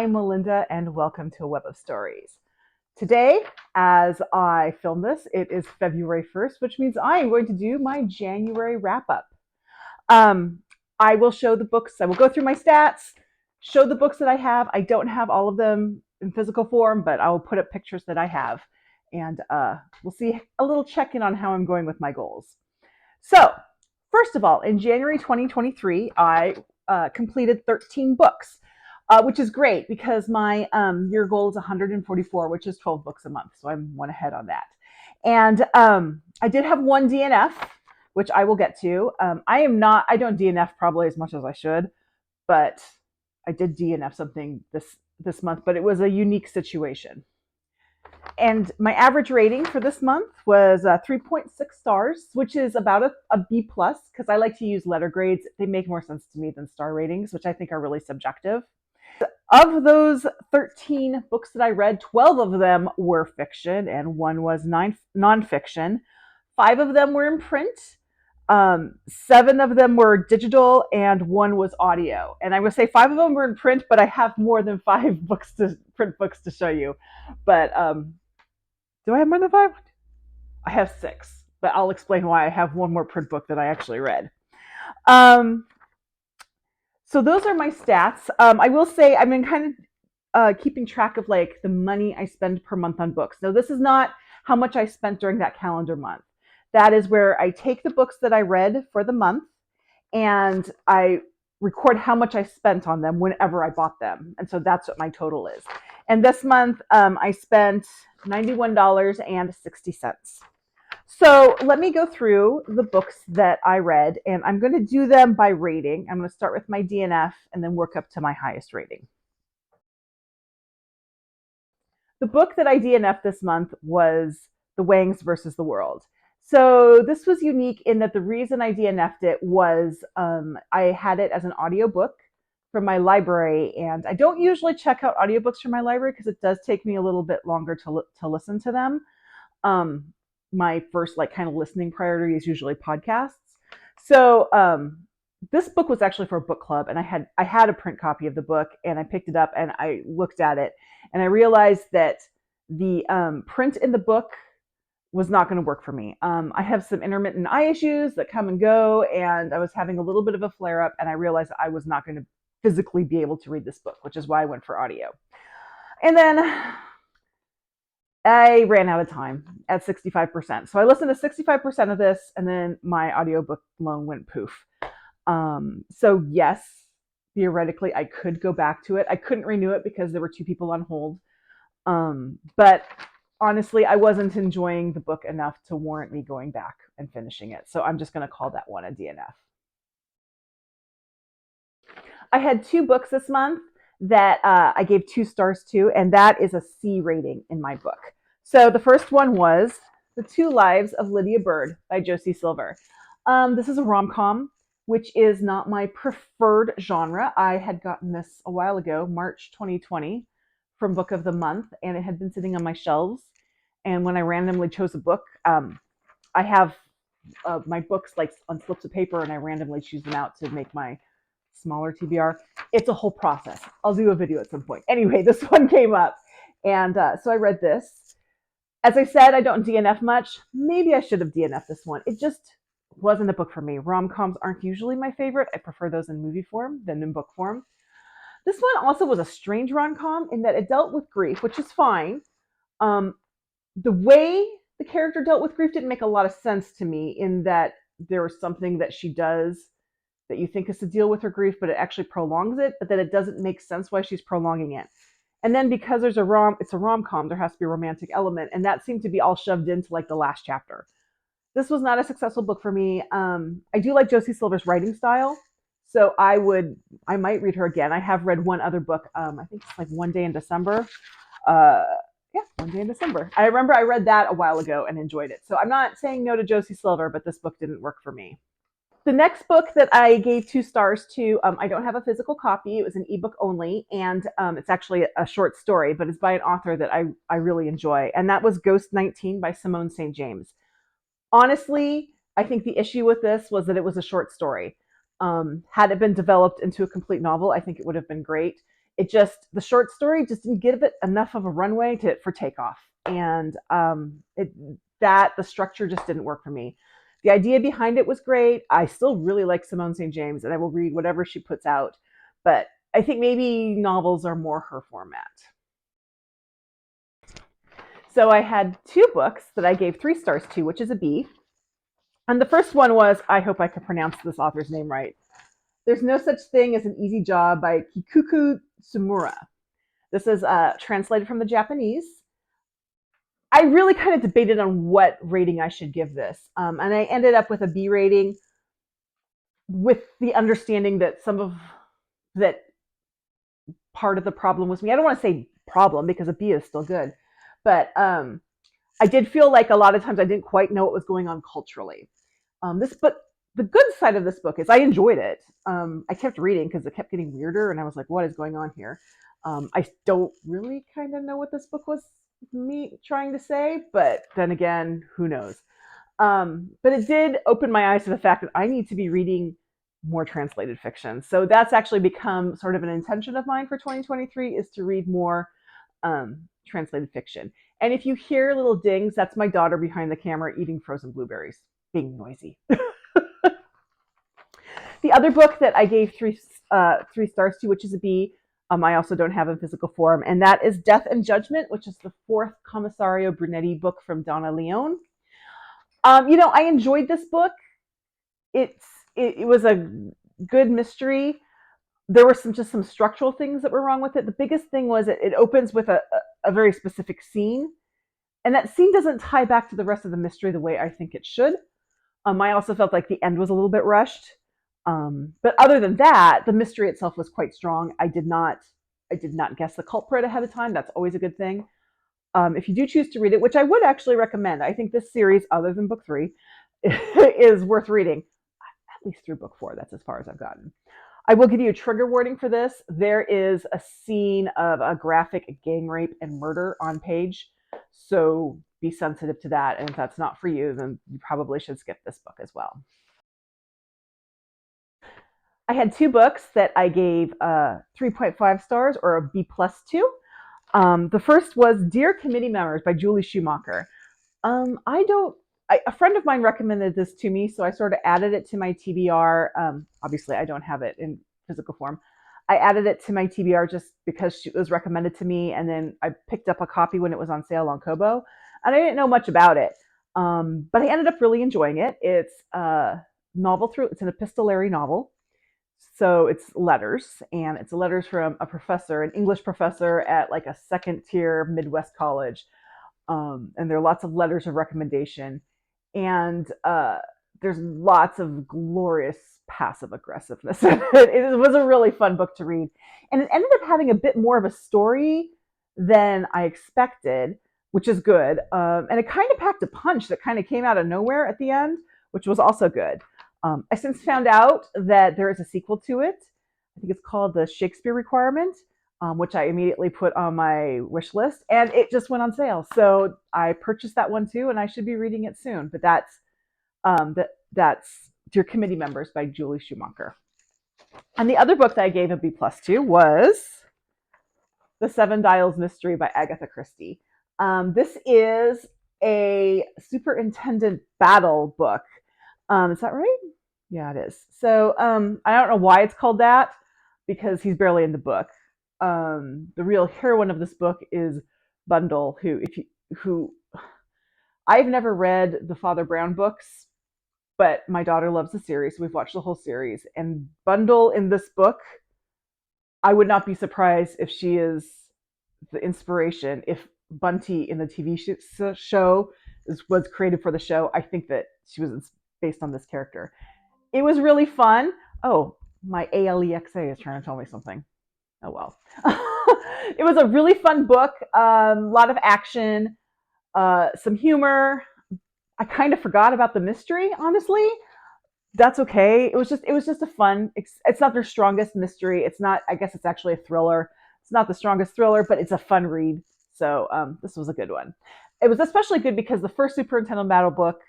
I'm Melinda, and welcome to A Web of Stories. Today, as I film this, it is February 1st, which means I am going to do my January wrap-up. Um, I will show the books, I will go through my stats, show the books that I have. I don't have all of them in physical form, but I will put up pictures that I have, and we'll see a little check-in on how I'm going with my goals. So, first of all, in January 2023, I completed 13 books. Which is great because my year goal is 144, which is 12 books a month. So I'm one ahead on that. And I did have one DNF, which I will get to. I don't DNF probably as much as I should, but I did DNF something this month, but it was a unique situation. And my average rating for this month was 3.6 stars, which is about a B plus, because I like to use letter grades. They make more sense to me than star ratings, which I think are really subjective. Of those 13 books that I read, 12 of them were fiction and one was nonfiction. 5 of them were in print. 7 of them were digital and 1 was audio. And I would say 5 of them were in print, but I have more than 5 print books to show you. But do I have more than 5? I have 6, but I'll explain why I have one more print book that I actually read. So those are my stats. I will say I've been kind of keeping track of like the money I spend per month on books. Now, this is not how much I spent during that calendar month. That is where I take the books that I read for the month and I record how much I spent on them whenever I bought them. And so that's what my total is. And this month I spent $91.60. So let me go through the books that I read, and I'm going to do them by rating. I'm going to start with my DNF and then work up to my highest rating. The book that I DNF'd this month was The Wangs versus the World. So this was unique in that the reason I DNF'd it was I had it as an audiobook from my library, and I don't usually check out audiobooks from my library because it does take me a little bit longer to listen to them. My first like kind of listening priority is usually podcasts. So this book was actually for a book club, and I had a print copy of the book, and I picked it up and I looked at it, and I realized that the print in the book was not going to work for me. I have some intermittent eye issues that come and go, and I was having a little bit of a flare up, and I realized I was not going to physically be able to read this book, which is why I went for audio. And then I ran out of time at 65%. So I listened to 65% of this, and then my audiobook loan went poof. So yes, theoretically, I could go back to it. I couldn't renew it because there were 2 people on hold. But honestly, I wasn't enjoying the book enough to warrant me going back and finishing it. So I'm just going to call that one a DNF. I had 2 books this month that I gave 2 stars to, and that is a C rating in my book. So the first one was The 2 Lives of Lydia Bird by Josie Silver. This is a rom-com, which is not my preferred genre. I had gotten this a while ago, March 2020, from Book of the Month, and it had been sitting on my shelves. And when I randomly chose a book, I have my books like on slips of paper, and I randomly choose them out to make my smaller TBR. It's a whole process. I'll do a video at some point. Anyway, this one came up, and so I read this. As I said, I don't DNF much. Maybe I should have DNF'd this one. It just wasn't a book for me. Rom-coms aren't usually my favorite. I prefer those in movie form than in book form. This one also was a strange rom-com in that it dealt with grief, which is fine. The way the character dealt with grief didn't make a lot of sense to me, in that there was something that she does that you think is to deal with her grief, but it actually prolongs it, but then it doesn't make sense why she's prolonging it. And then because it's a rom-com, there has to be a romantic element, and that seemed to be all shoved into like the last chapter. This was not a successful book for me. I do like Josie Silver's writing style, so I might read her again. I have read one other book. I think it's like One Day in December. One Day in December. I remember I read that a while ago and enjoyed it. So I'm not saying no to Josie Silver, but this book didn't work for me. The next book that I gave 2 stars to, I don't have a physical copy. It was an ebook only, and it's actually a short story, but it's by an author that I really enjoy, and that was Ghost 19 by Simone St. James. Honestly, I think the issue with this was that it was a short story. Had it been developed into a complete novel, I think it would have been great. the short story just didn't give it enough of a runway for takeoff. And the structure just didn't work for me. The idea behind it was great. I still really like Simone St. James, and I will read whatever she puts out. But I think maybe novels are more her format. So I had 2 books that I gave 3 stars to, which is a B. And the first one was, I hope I can pronounce this author's name right, There's No Such Thing as an Easy Job by Kikuko Tsumura. This is translated from the Japanese. I really kind of debated on what rating I should give this. And I ended up with a B rating with the understanding that that part of the problem was me. I don't want to say problem because a B is still good. But I did feel like a lot of times I didn't quite know what was going on culturally. The good side of this book is I enjoyed it. I kept reading because it kept getting weirder, and I was like, what is going on here? I don't really kind of know what this book was me trying to say, but then again, who knows? But it did open my eyes to the fact that I need to be reading more translated fiction. So that's actually become sort of an intention of mine for 2023, is to read more translated fiction. And if you hear little dings, that's my daughter behind the camera eating frozen blueberries, being noisy. The other book that I gave 3 stars to, which is a B, I also don't have in physical form, and that is Death and Judgment, which is the 4th Commissario Brunetti book from Donna Leone. I enjoyed this book. It was a good mystery. There were some structural things that were wrong with it. The biggest thing was it opens with a very specific scene, and that scene doesn't tie back to the rest of the mystery the way I think it should. I also felt like the end was a little bit rushed. But other than that, the mystery itself was quite strong. I did not guess the culprit ahead of time. That's always a good thing. If you do choose to read it, which I would actually recommend, I think this series, other than book 3, is worth reading, at least through book 4. That's as far as I've gotten. I will give you a trigger warning for this. There is a scene of a graphic gang rape and murder on page, so be sensitive to that. And if that's not for you, then you probably should skip this book as well. I had 2 books that I gave 3.5 stars, or a B+ to. The first was Dear Committee Members by Julie Schumacher. A friend of mine recommended this to me, so I sort of added it to my TBR. Obviously, I don't have it in physical form. I added it to my TBR just because it was recommended to me, and then I picked up a copy when it was on sale on Kobo, and I didn't know much about it. But I ended up really enjoying it. It's it's an epistolary novel. So it's letters, and it's letters from a professor, an English professor at like a 2nd-tier Midwest college. And there are lots of letters of recommendation. And there's lots of glorious passive aggressiveness in it. It was a really fun book to read. And it ended up having a bit more of a story than I expected, which is good. And it kind of packed a punch that kind of came out of nowhere at the end, which was also good. I since found out that there is a sequel to it. I think it's called The Shakespeare Requirement, which I immediately put on my wish list, and it just went on sale. So I purchased that one too, and I should be reading it soon. But that's Dear Committee Members by Julie Schumacher. And the other book that I gave a B+ to was The 7 Dials Mystery by Agatha Christie. This is a superintendent battle book. Is that right? Yeah, it is. So I don't know why it's called that, because he's barely in the book. The real heroine of this book is Bundle, who I've never read the Father Brown books, but my daughter loves the series. So we've watched the whole series. And Bundle in this book, I would not be surprised if she is the inspiration. If Bunty in the TV show was created for the show, I think that she was based on this character. It was really fun. Oh, my ALEXA is trying to tell me something. Oh, well. It was a really fun book. A lot of action, some humor. I kind of forgot about the mystery, honestly. That's okay. It was just a fun. It's not their strongest mystery. It's not. I guess it's actually a thriller. It's not the strongest thriller, but it's a fun read. So this was a good one. It was especially good because the first Superintendent Battle book,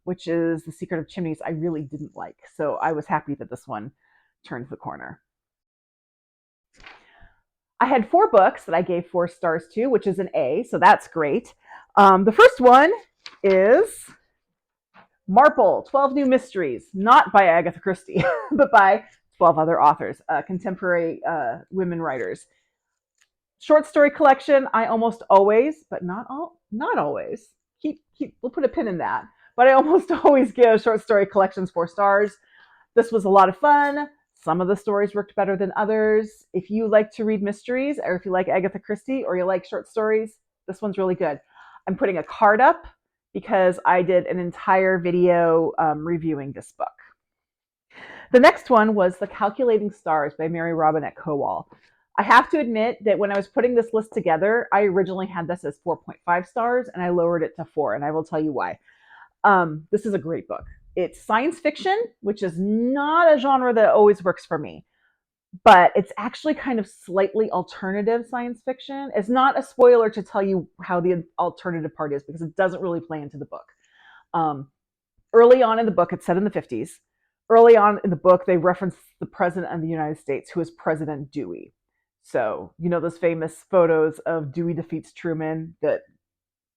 which is The Secret of Chimneys, I really didn't like. So I was happy that this one turned the corner. I had 4 books that I gave 4 stars to, which is an A, so that's great. The first one is Marple, 12 New Mysteries, not by Agatha Christie, but by 12 other authors, contemporary women writers. Short story collection, I almost always, but not always. We'll put a pin in that. But I almost always give short story collections 4 stars. This was a lot of fun. Some of the stories worked better than others. If you like to read mysteries, or if you like Agatha Christie, or you like short stories, this one's really good. I'm putting a card up because I did an entire video reviewing this book. The next one was The Calculating Stars by Mary Robinette Kowal. I have to admit that when I was putting this list together, I originally had this as 4.5 stars and I lowered it to 4, and I will tell you why. This is a great book. It's science fiction, which is not a genre that always works for me, but it's actually kind of slightly alternative science fiction. It's not a spoiler to tell you how the alternative part is because it doesn't really play into the book. Early on in the book, it's set in the 50s. Early on in the book, they reference the President of the United States, who is President Dewey. So, you know those famous photos of Dewey defeats Truman that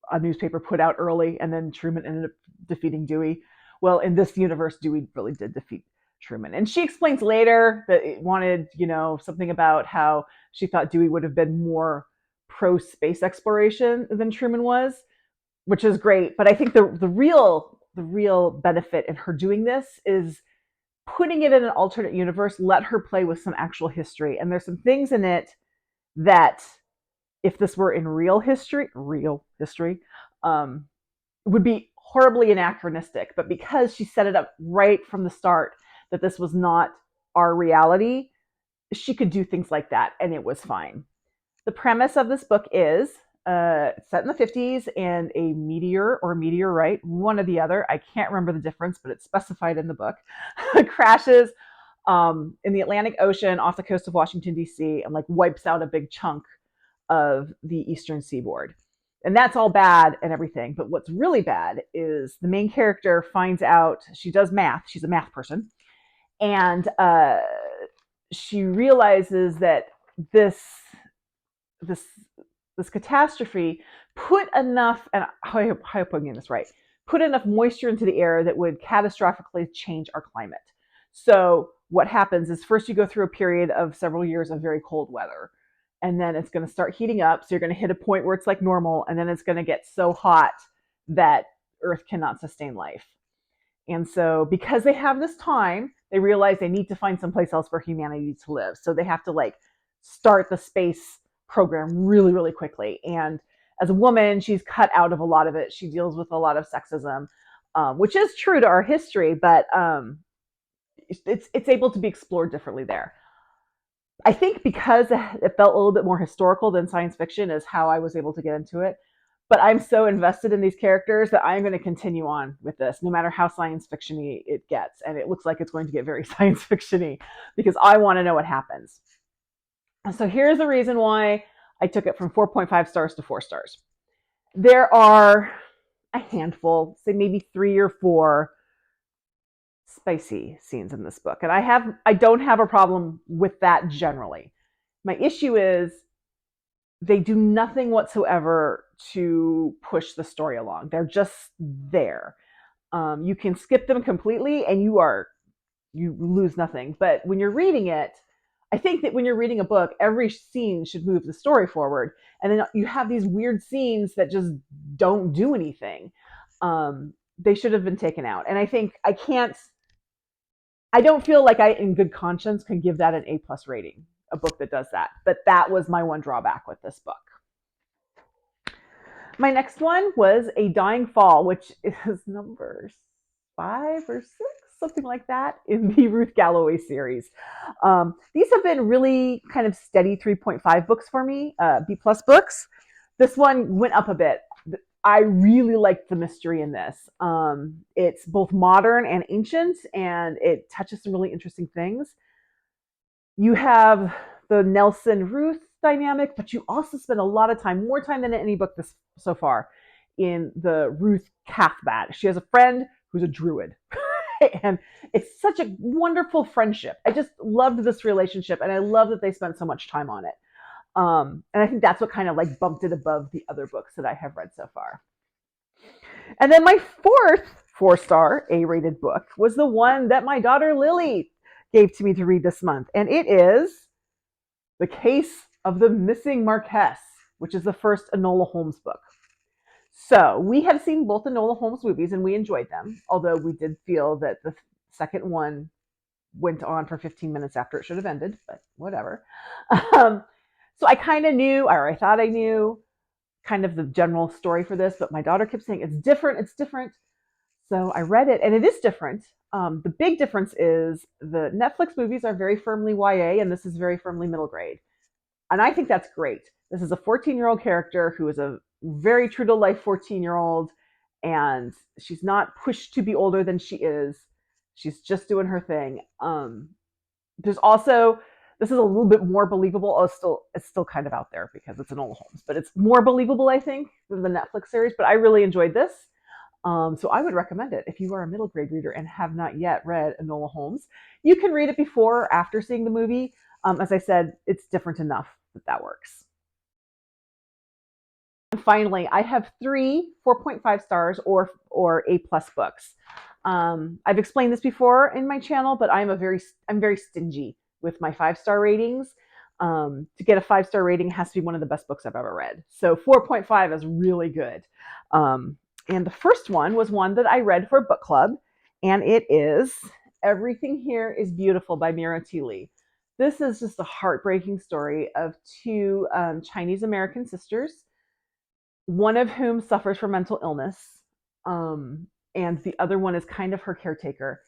a newspaper put out early, and then Truman ended up defeating Dewey? Well, in this universe, Dewey really did defeat Truman. And she explains later that it wanted, something about how she thought Dewey would have been more pro-space exploration than Truman was, which is great. But I think the real benefit in her doing this is putting it in an alternate universe, let her play with some actual history. And there's some things in it that, if this were in real history, would be horribly anachronistic. But because she set it up right from the start that this was not our reality, she could do things like that, and it was fine. The premise of this book is set in the 50s, and a meteor or meteorite, one or the other, I can't remember the difference, but it's specified in the book, crashes in the Atlantic Ocean off the coast of Washington, D.C., and wipes out a big chunk of the eastern seaboard. And that's all bad and everything. But what's really bad is the main character finds out, she does math, she's a math person, and she realizes that this catastrophe put enough, and I hope I'm getting this right, put enough moisture into the air that would catastrophically change our climate. So what happens is, first you go through a period of several years of very cold weather, and then it's going to start heating up. So you're going to hit a point where it's like normal, and then it's going to get so hot that Earth cannot sustain life. And so because they have this time, they realize they need to find someplace else for humanity to live. So they have to start the space program really, really quickly. And as a woman, she's cut out of a lot of it. She deals with a lot of sexism, which is true to our history, but it's able to be explored differently there. I think because it felt a little bit more historical than science fiction is how I was able to get into it. But I'm so invested in these characters that I'm going to continue on with this, no matter how science fiction-y it gets. And it looks like it's going to get very science fiction-y because I want to know what happens. So here's the reason why I took it from 4.5 stars to 4 stars. There are a handful, say maybe 3 or 4 spicy scenes in this book. And I don't have a problem with that generally. My issue is they do nothing whatsoever to push the story along. They're just there. You can skip them completely and you lose nothing. But when you're reading it, I think that when you're reading a book, every scene should move the story forward. And then you have these weird scenes that just don't do anything. They should have been taken out. And I think I don't feel like I, in good conscience, can give that an A+ rating, a book that does that. But that was my one drawback with this book. My next one was A Dying Fall, which is number 5 or 6, something like that, in the Ruth Galloway series. These have been really kind of steady 3.5 books for me, B+ books. This one went up a bit. I really liked the mystery in this. It's both modern and ancient, and it touches some really interesting things. You have the Nelson-Ruth dynamic, but you also spend a lot of time, more time than in any book so far, in the Ruth Cathbat. She has a friend who's a druid. And it's such a wonderful friendship. I just loved this relationship, and I love that they spent so much time on it. And I think that's what kind of like bumped it above the other books that I have read so far. And then my fourth 4-star A-rated book was the one that my daughter Lily gave to me to read this month. And it is The Case of the Missing Marquess, which is the first Enola Holmes book. So we have seen both Enola Holmes movies and we enjoyed them, although we did feel that the second one went on for 15 minutes after it should have ended, but whatever. So I kind of knew, or I thought I knew, kind of the general story for this, but my daughter kept saying, it's different, it's different. So I read it, and it is different. The big difference is the Netflix movies are very firmly YA, and this is very firmly middle grade. And I think that's great. This is a 14-year-old character who is a very true to life 14-year-old, and she's not pushed to be older than she is. She's just doing her thing. There's also, this is a little bit more believable. It's still kind of out there because it's Enola Holmes, but it's more believable, I think, than the Netflix series. But I really enjoyed this. So I would recommend it if you are a middle grade reader and have not yet read Enola Holmes. You can read it before or after seeing the movie. As I said, it's different enough that works. And finally, I have 3 4.5 stars or A+ books. I've explained this before in my channel, but I'm very stingy with my 5-star ratings. To get a 5-star rating, it has to be one of the best books I've ever read. So 4.5 is really good. And the first one was one that I read for book club, and it is Everything Here is Beautiful by Mira Lee. This is just a heartbreaking story of 2 Chinese American sisters, one of whom suffers from mental illness, and the other one is kind of her caretaker.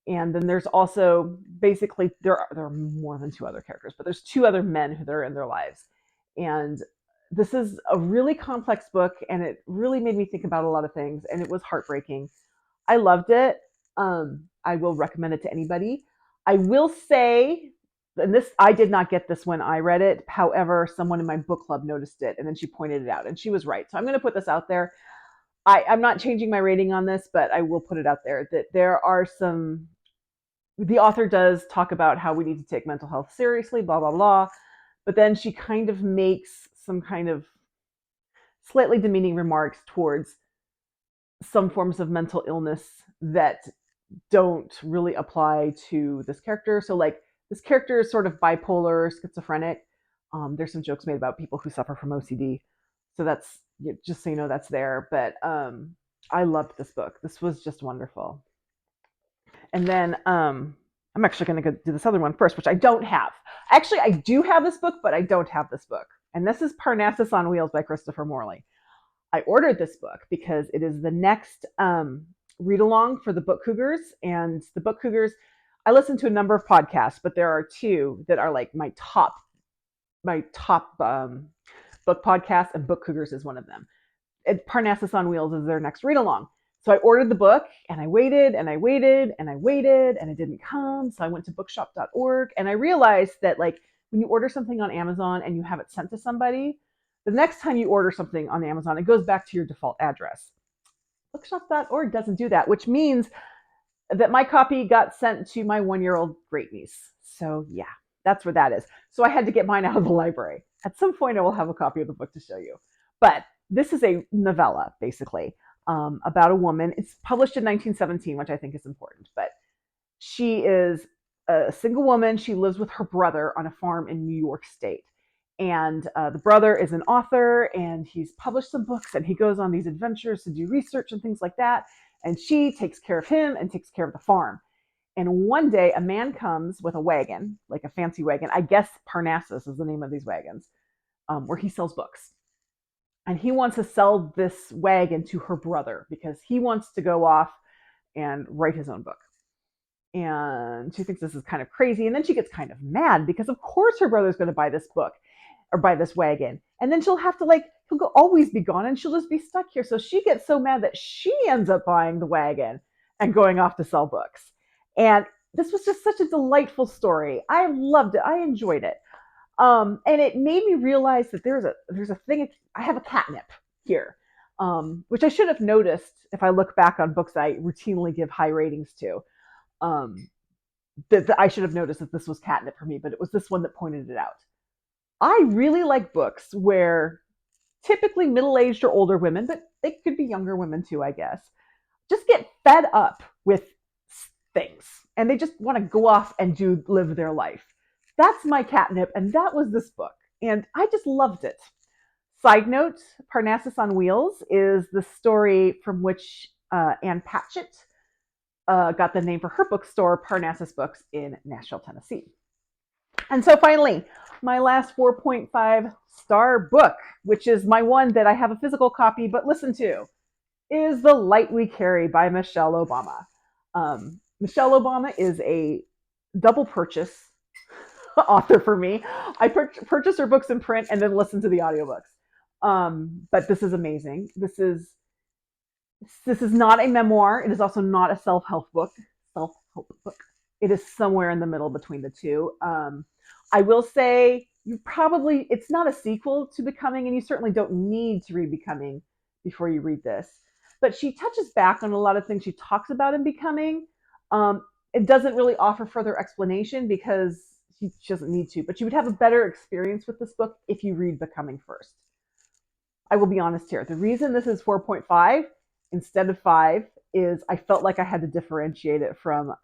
And then there's also basically, there are more than 2 other characters, but there's 2 other men who are in their lives. And this is a really complex book, and it really made me think about a lot of things, and it was heartbreaking. I loved it. I will recommend it to anybody. I will say, and this, I did not get this when I read it. However, someone in my book club noticed it, and then she pointed it out, and she was right. So I'm going to put this out there. I'm not changing my rating on this, but I will put it out there that there are some, the author does talk about how we need to take mental health seriously, blah, blah, blah. But then she kind of makes some kind of slightly demeaning remarks towards some forms of mental illness that don't really apply to this character. So like, this character is sort of bipolar, schizophrenic. There's some jokes made about people who suffer from OCD. So that's, just so you know, that's there. But I loved this book. This was just wonderful. And then I'm actually going to go do this other one first, which I don't have. Actually, I do have this book, but I don't have this book. And this is Parnassus on Wheels by Christopher Morley. I ordered this book because it is the next read-along for the Book Cougars. And the Book Cougars, I listen to a number of podcasts, but there are 2 that are like my top book podcasts, and Book Cougars is one of them. And Parnassus on Wheels is their next read-along. So I ordered the book, and I waited, and I waited, and I waited, and it didn't come. So I went to bookshop.org, and I realized that like when you order something on Amazon and you have it sent to somebody, the next time you order something on Amazon, it goes back to your default address. Bookshop.org doesn't do that, which means that my copy got sent to my 1-year-old great niece. So yeah, that's where that is. So I had to get mine out of the library. At some point, I will have a copy of the book to show you. But this is a novella, basically, about a woman. It's published in 1917, which I think is important. But she is a single woman. She lives with her brother on a farm in New York State. And the brother is an author, and he's published some books, and he goes on these adventures to do research and things like that. And she takes care of him and takes care of the farm. And one day, a man comes with a wagon, like a fancy wagon. I guess Parnassus is the name of these wagons, where he sells books. And he wants to sell this wagon to her brother because he wants to go off and write his own book. And she thinks this is kind of crazy. And then she gets kind of mad because, of course, her brother's going to buy this book or buy this wagon. And then she'll have to, like, he'll always be gone and she'll just be stuck here. So she gets so mad that she ends up buying the wagon and going off to sell books. And this was just such a delightful story. I loved it. I enjoyed it. And it made me realize that there's a thing. I have a catnip here, which I should have noticed if I look back on books I routinely give high ratings to. That I should have noticed that this was catnip for me, but it was this one that pointed it out. I really like books where typically middle-aged or older women, but they could be younger women too, I guess, just get fed up with things and they just want to go off and live their life. That's my catnip, and that was this book, and I just loved it. Side note, Parnassus on Wheels is the story from which Ann Patchett got the name for her bookstore, Parnassus Books, in Nashville, Tennessee. And so finally, my last 4.5 star book, which is my one that I have a physical copy but listen to, is The Light We Carry by Michelle Obama. Michelle Obama is a double purchase author for me. I purchase her books in print and then listen to the audiobooks. But this is amazing. This is not a memoir. It is also not a self-help book. It is somewhere in the middle between the two. I will say it's not a sequel to Becoming, and you certainly don't need to read Becoming before you read this. But she touches back on a lot of things she talks about in Becoming. It doesn't really offer further explanation because she doesn't need to, but you would have a better experience with this book if you read Becoming first. I will be honest here. The reason this is 4.5 instead of 5 is I felt like I had to differentiate it from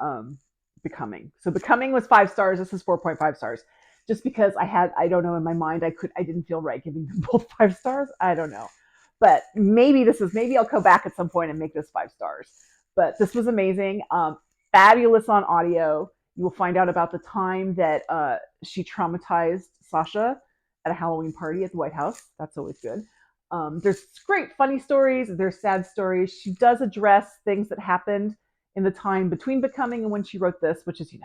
Becoming. So Becoming was 5 stars. This is 4.5 stars. Just because I don't know, in my mind, I didn't feel right giving them both 5 stars. I don't know. But maybe I'll go back at some point and make this 5 stars. But this was amazing. Fabulous on audio. You will find out about the time that she traumatized Sasha at a Halloween party at the White House. That's always good. There's great funny stories. There's sad stories. She does address things that happened in the time between Becoming and when she wrote this, which is,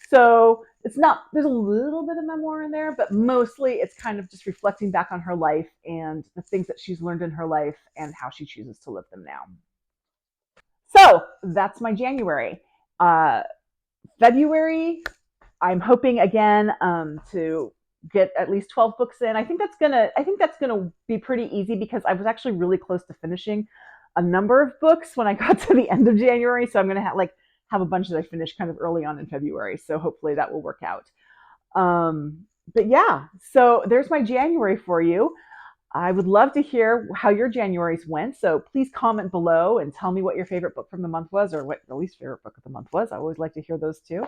so there's a little bit of memoir in there, but mostly it's kind of just reflecting back on her life and the things that she's learned in her life and how she chooses to live them now. So that's my January. February, I'm hoping again to get at least 12 books in. I think that's gonna be pretty easy because I was actually really close to finishing a number of books when I got to the end of January. So I'm gonna have a bunch that I finished kind of early on in February. So hopefully that will work out. But yeah, so there's my January for you. I would love to hear how your Januaries went. So please comment below and tell me what your favorite book from the month was, or what your least favorite book of the month was. I always like to hear those too.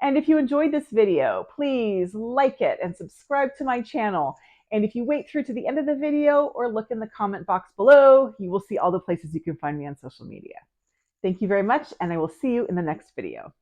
And if you enjoyed this video, please like it and subscribe to my channel. And if you wait through to the end of the video or look in the comment box below, you will see all the places you can find me on social media. Thank you very much, and I will see you in the next video.